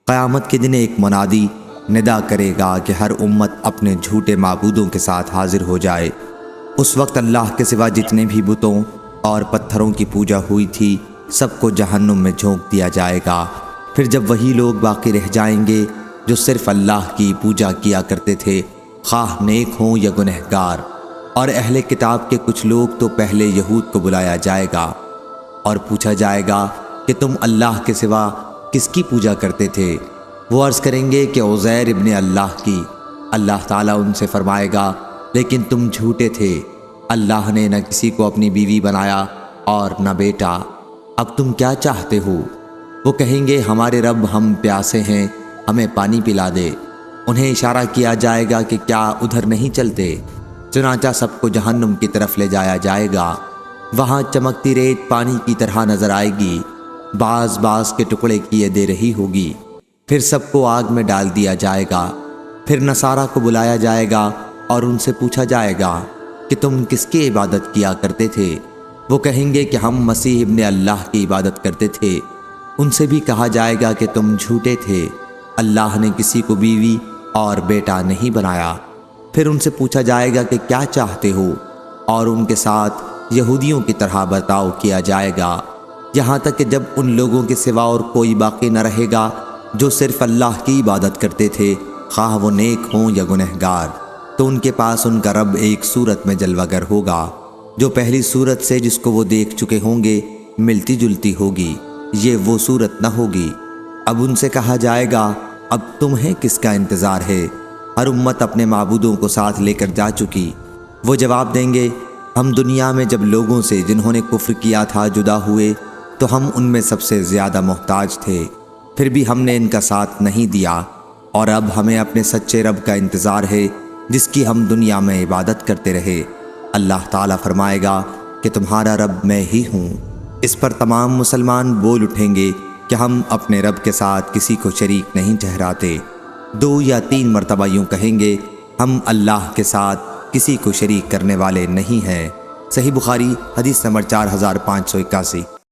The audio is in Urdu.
قیامت کے دن ایک منادی ندا کرے گا کہ ہر امت اپنے جھوٹے معبودوں کے ساتھ حاضر ہو جائے۔ اس وقت اللہ کے سوا جتنے بھی بتوں اور پتھروں کی پوجا ہوئی تھی سب کو جہنم میں جھونک دیا جائے گا۔ پھر جب وہی لوگ باقی رہ جائیں گے جو صرف اللہ کی پوجا کیا کرتے تھے، خواہ نیک ہوں یا گنہگار، اور اہل کتاب کے کچھ لوگ تو پہلے یہود کو بلایا جائے گا اور پوچھا جائے گا کہ تم اللہ کے سوا کس کی پوجا کرتے تھے؟ وہ عرض کریں گے کہ عزیر ابن اللہ کی۔ اللہ تعالیٰ ان سے فرمائے گا لیکن تم جھوٹے تھے، اللہ نے نہ کسی کو اپنی بیوی بنایا اور نہ بیٹا، اب تم کیا چاہتے ہو؟ وہ کہیں گے ہمارے رب ہم پیاسے ہیں، ہمیں پانی پلا دے۔ انہیں اشارہ کیا جائے گا کہ کیا ادھر نہیں چلتے؟ چنانچہ سب کو جہنم کی طرف لے جایا جائے گا۔ وہاں چمکتی ریت پانی کی طرح نظر آئے گی، باز باز کے ٹکڑے کیے دے رہی ہوگی۔ پھر سب کو آگ میں ڈال دیا جائے گا۔ پھر نصارہ کو بلایا جائے گا اور ان سے پوچھا جائے گا کہ تم کس کی عبادت کیا کرتے تھے؟ وہ کہیں گے کہ ہم مسیح ابن اللہ کی عبادت کرتے تھے۔ ان سے بھی کہا جائے گا کہ تم جھوٹے تھے، اللہ نے کسی کو بیوی اور بیٹا نہیں بنایا۔ پھر ان سے پوچھا جائے گا کہ کیا چاہتے ہو، اور ان کے ساتھ یہودیوں کی طرح برتاؤ کیا جائے گا، یہاں تک کہ جب ان لوگوں کے سوا اور کوئی باقی نہ رہے گا جو صرف اللہ کی عبادت کرتے تھے، خواہ وہ نیک ہوں یا گنہگار، تو ان کے پاس ان کا رب ایک صورت میں جلوہ گر ہوگا جو پہلی صورت سے جس کو وہ دیکھ چکے ہوں گے ملتی جلتی ہوگی، یہ وہ صورت نہ ہوگی۔ اب ان سے کہا جائے گا اب تمہیں کس کا انتظار ہے؟ ہر امت اپنے معبودوں کو ساتھ لے کر جا چکی۔ وہ جواب دیں گے ہم دنیا میں جب لوگوں سے جنہوں نے کفر کیا تھا جدا ہوئے تو ہم ان میں سب سے زیادہ محتاج تھے، پھر بھی ہم نے ان کا ساتھ نہیں دیا، اور اب ہمیں اپنے سچے رب کا انتظار ہے جس کی ہم دنیا میں عبادت کرتے رہے۔ اللہ تعالیٰ فرمائے گا کہ تمہارا رب میں ہی ہوں۔ اس پر تمام مسلمان بول اٹھیں گے کہ ہم اپنے رب کے ساتھ کسی کو شریک نہیں ٹھہراتے۔ 2 یا 3 مرتبہ یوں کہیں گے ہم اللہ کے ساتھ کسی کو شریک کرنے والے نہیں ہیں۔ صحیح بخاری حدیث نمبر 4581۔